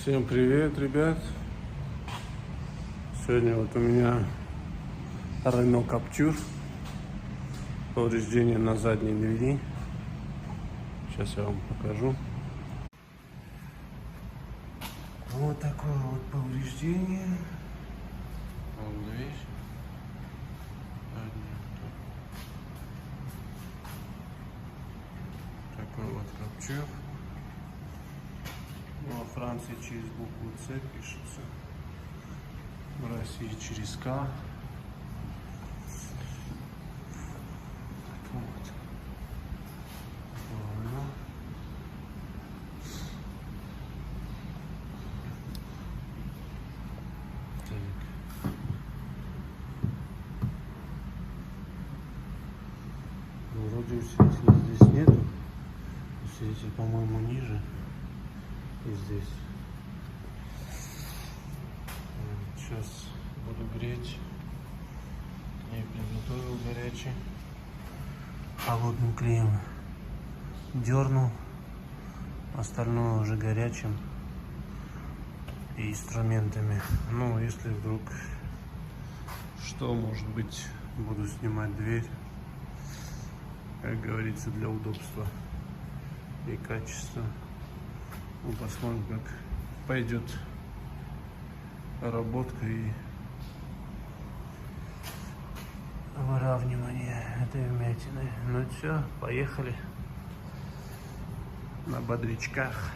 Всем привет, ребят! Сегодня вот у меня Renault Captur, повреждение на задней двери. Сейчас я вам покажу. Вот такое вот повреждение. Вот дверь. Такой вот Captur. Во Франции через букву С пишется, в России через К. Вот. Ладно. Так. Ну, вроде усилителя здесь нету. Усилитель, по-моему, ниже. И здесь. Сейчас буду греть. Я приготовил горячий. Холодным клеем дернул. Остальное уже горячим. И инструментами. Ну, если вдруг что, может быть, буду снимать дверь. Как говорится, для удобства и качества. Ну, посмотрим, как пойдет работка и выравнивание этой вмятины. Ну все, поехали на бодрячках.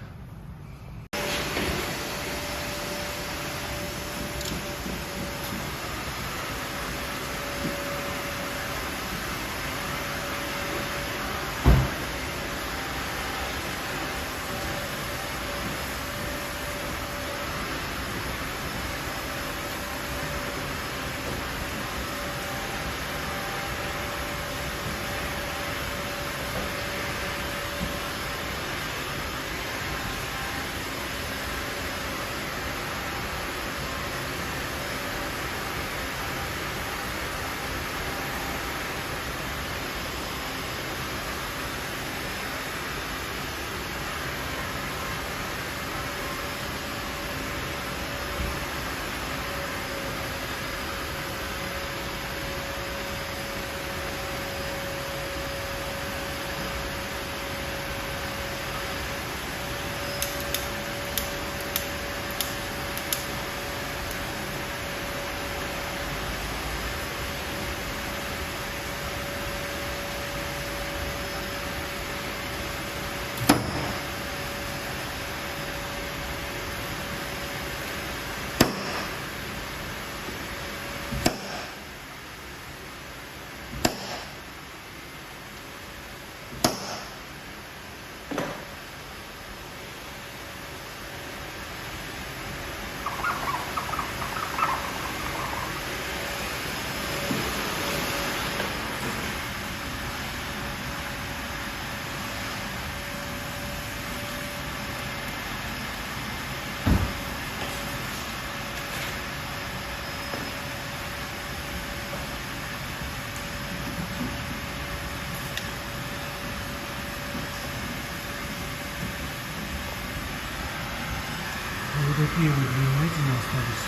Вот такие вот вмятины остались.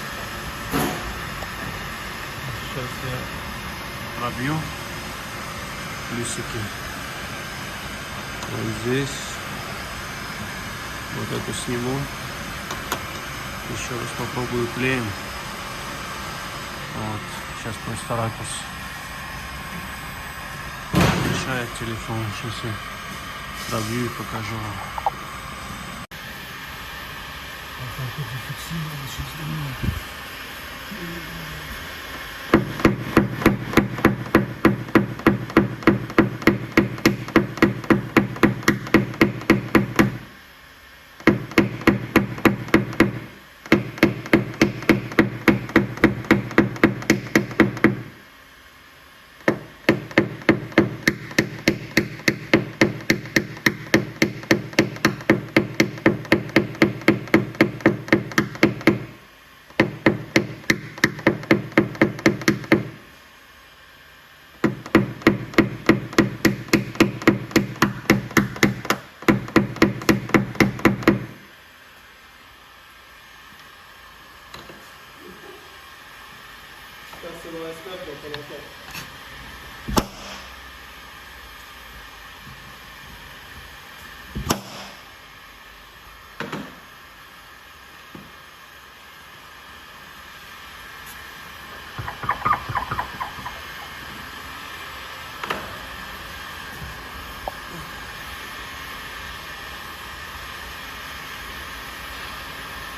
Сейчас я пробью плюсики. Вот здесь. Вот эту сниму. Еще раз попробую клеем. Вот. Сейчас просто ракурс мешает телефон. Сейчас я пробью и покажу вам. Так вот зафиксировано, сейчас думаю.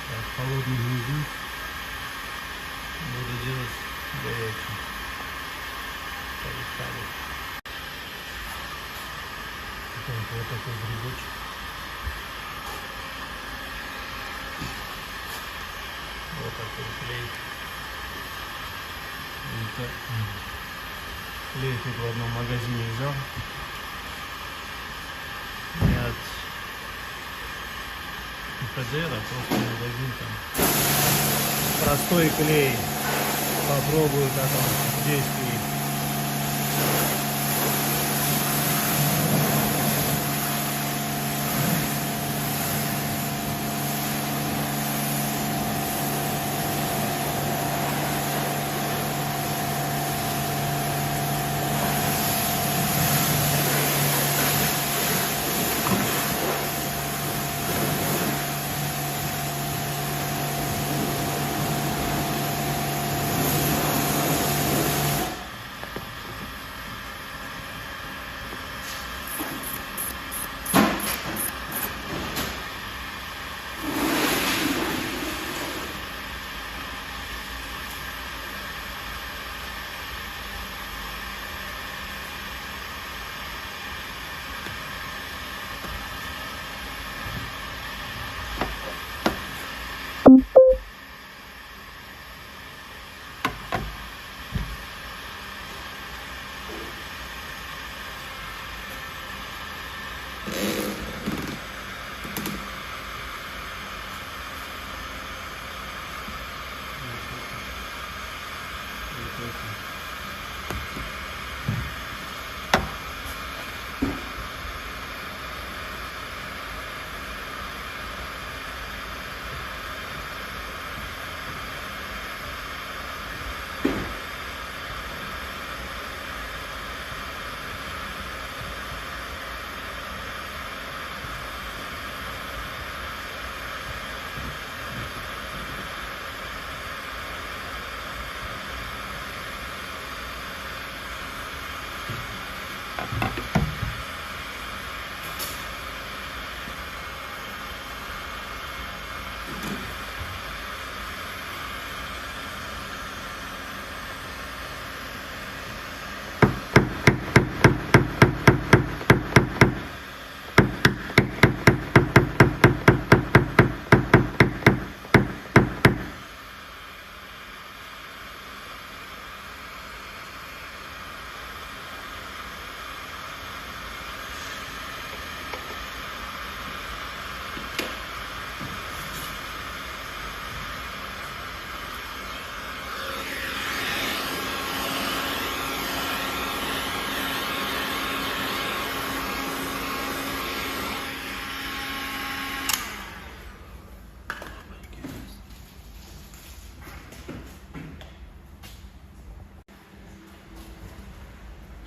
Так, холодный грибок. Буду делать горячий. Поехали. Вот такой грибочек. Вот такой клей. Клей тут в одном магазине взял. Не от ХДР, а просто магазин там. Простой клей. Попробую, как он действует.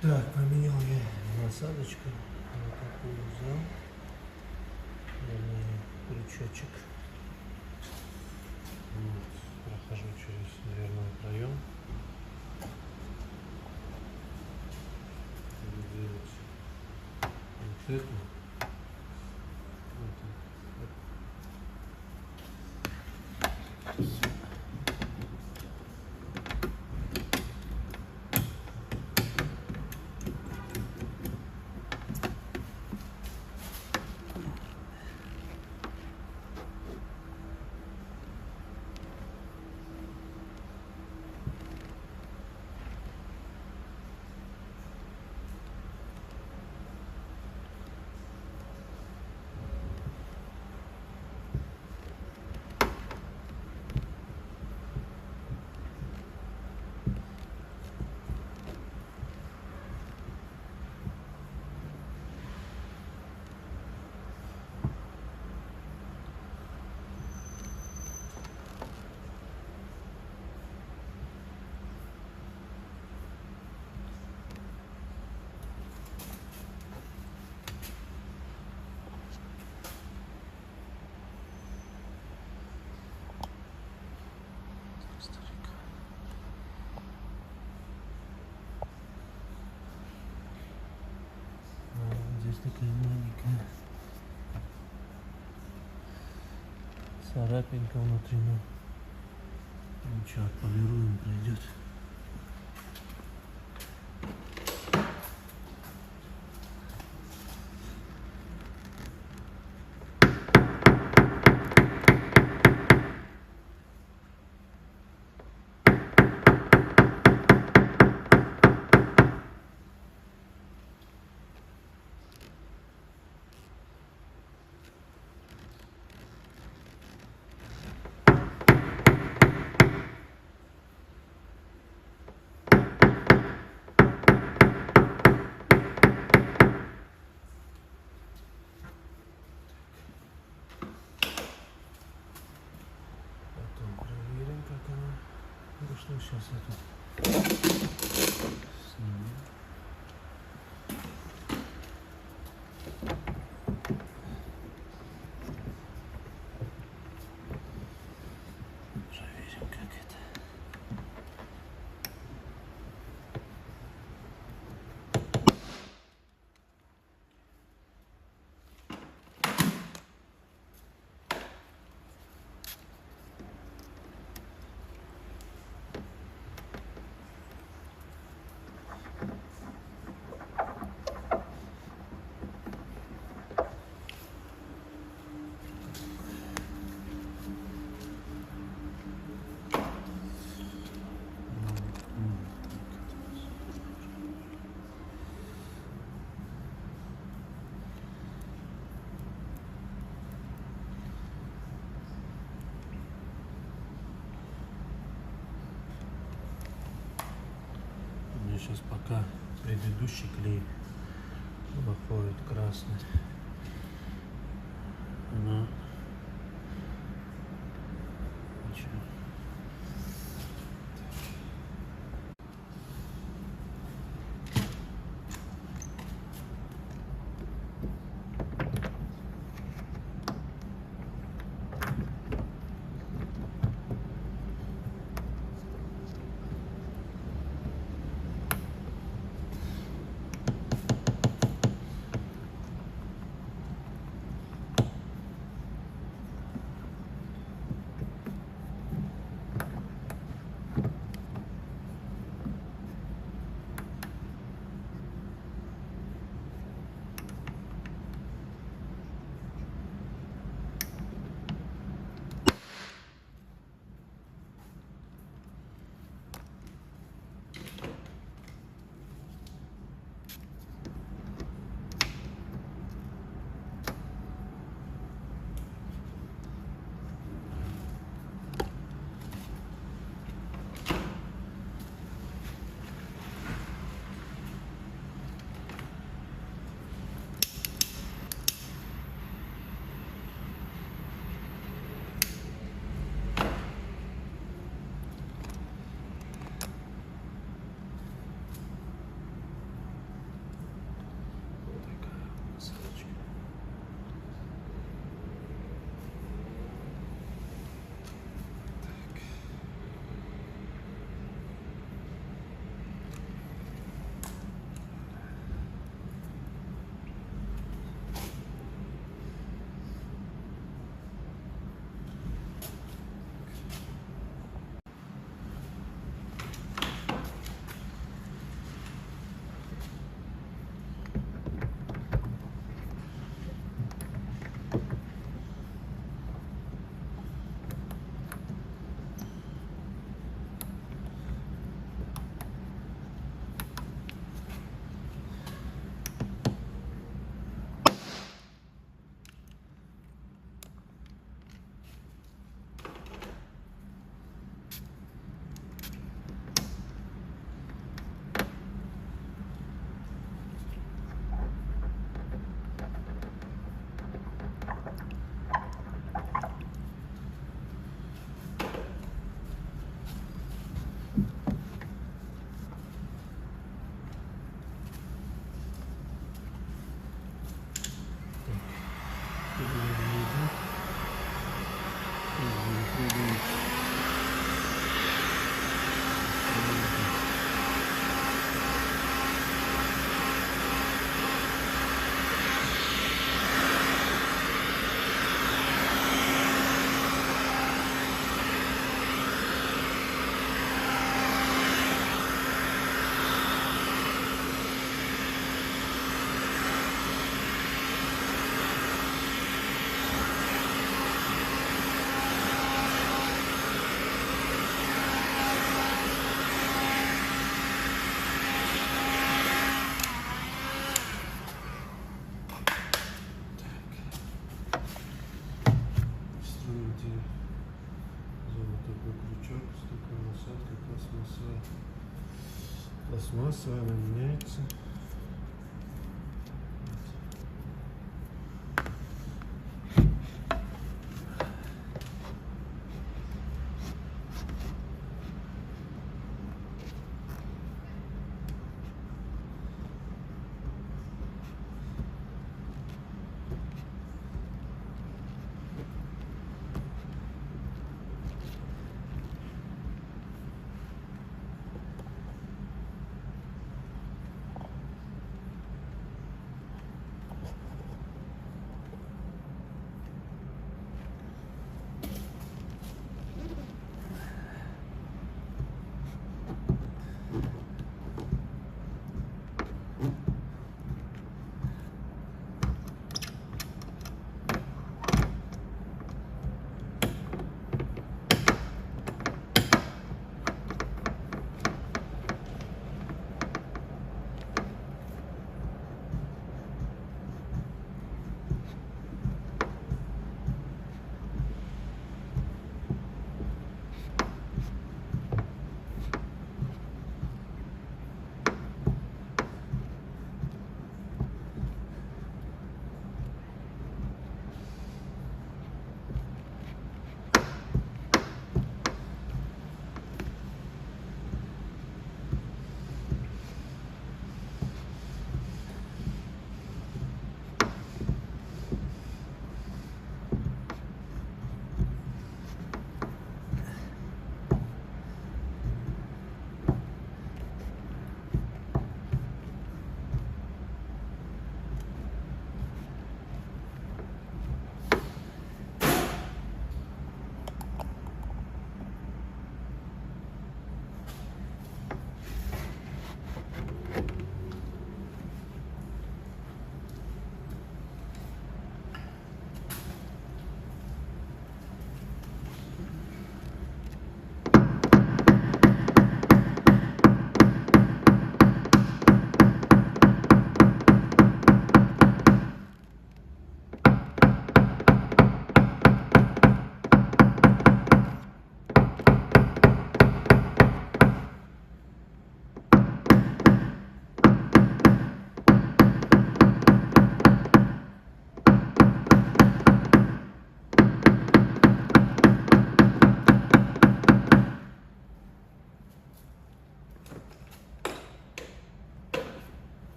Так, поменял я насадочку. Вот такую взял. Крючочек. Вот. Прохожу через дверной проем. Буду делать вот эту. царапинка внутри, но ничего, отполируем, пройдет. Ну, сейчас это снимем. Проверим, как это. Сейчас пока предыдущий клей выходит красный, но ничего. гарантия. Золотой крючок, такая насадка пластмассовая. Пластмассовая, она меняется.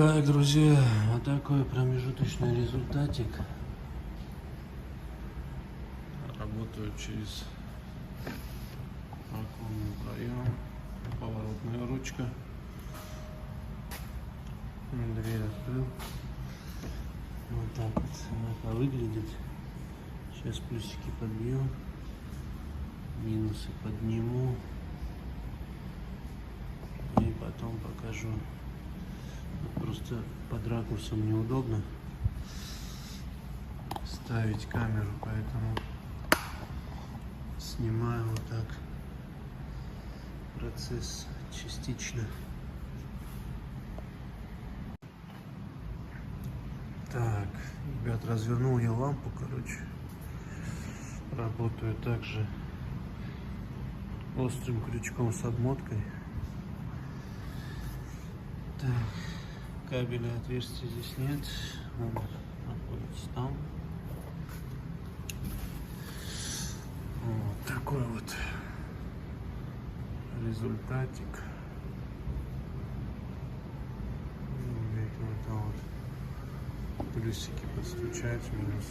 Так, друзья, вот такой промежуточный результатик. Работаю через оконный проем, поворотная ручка. Дверь открыл. Вот так вот она выглядит. Сейчас плюсики подбью, минусы подниму и потом покажу. Просто под ракурсом неудобно ставить камеру, поэтому снимаю вот так процесс частично. Так, ребят, развернул я лампу, короче. Работаю также острым крючком с обмоткой. Так, кабеля отверстия здесь нет, он находится там. Вот такой вот результатик. Там вот плюсики подстучать, минус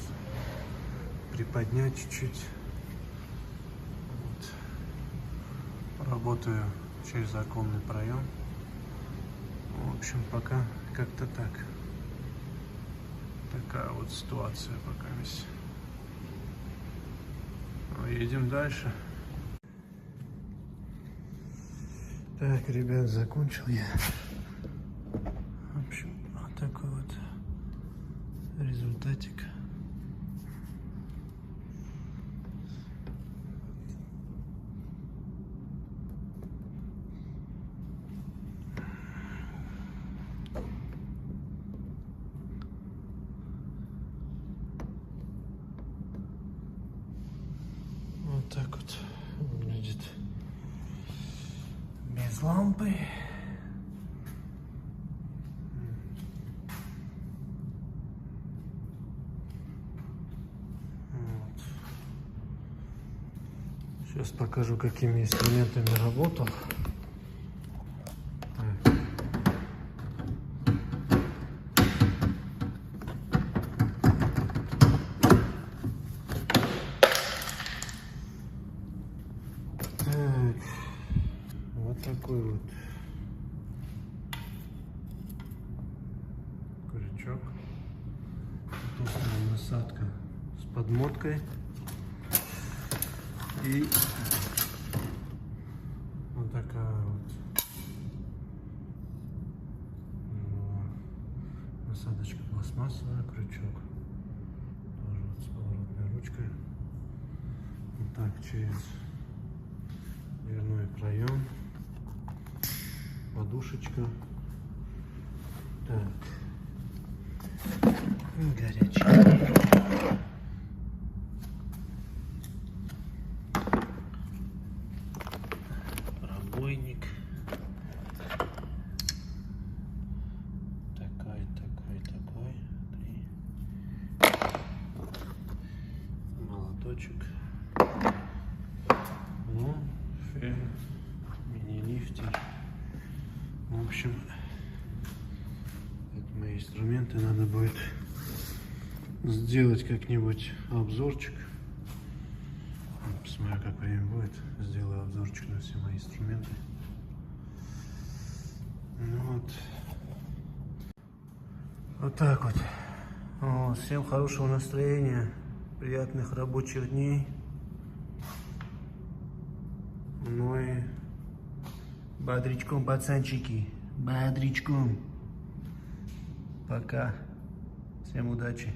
приподнять чуть-чуть. Вот. Работаю через оконный проем. В общем, пока как-то так. Такая вот ситуация пока есть. Едем дальше. Так, ребят, закончил я. В общем, вот такой вот результатик. Вот так вот выглядит без лампы. Вот. Сейчас покажу, какими инструментами работал. Вот такой вот крючок. Тут насадка с подмоткой. И вот такая вот насадочка пластмассовая, крючок. Тоже вот с поворотной ручкой. Вот так через дверной проем. Подушечка. Так. Горячий. Пробойник. Такой. 3. Молоточек. Ну, фен. Мини-лифтер. В общем, это мои инструменты. Надо будет сделать как-нибудь обзорчик. Посмотрю, как время будет. Сделаю обзорчик на все мои инструменты. Ну вот. Вот так вот. Всем хорошего настроения. Приятных рабочих дней. Ну и бодрячком, пацанчики. Бодрячком. Пока. Всем удачи.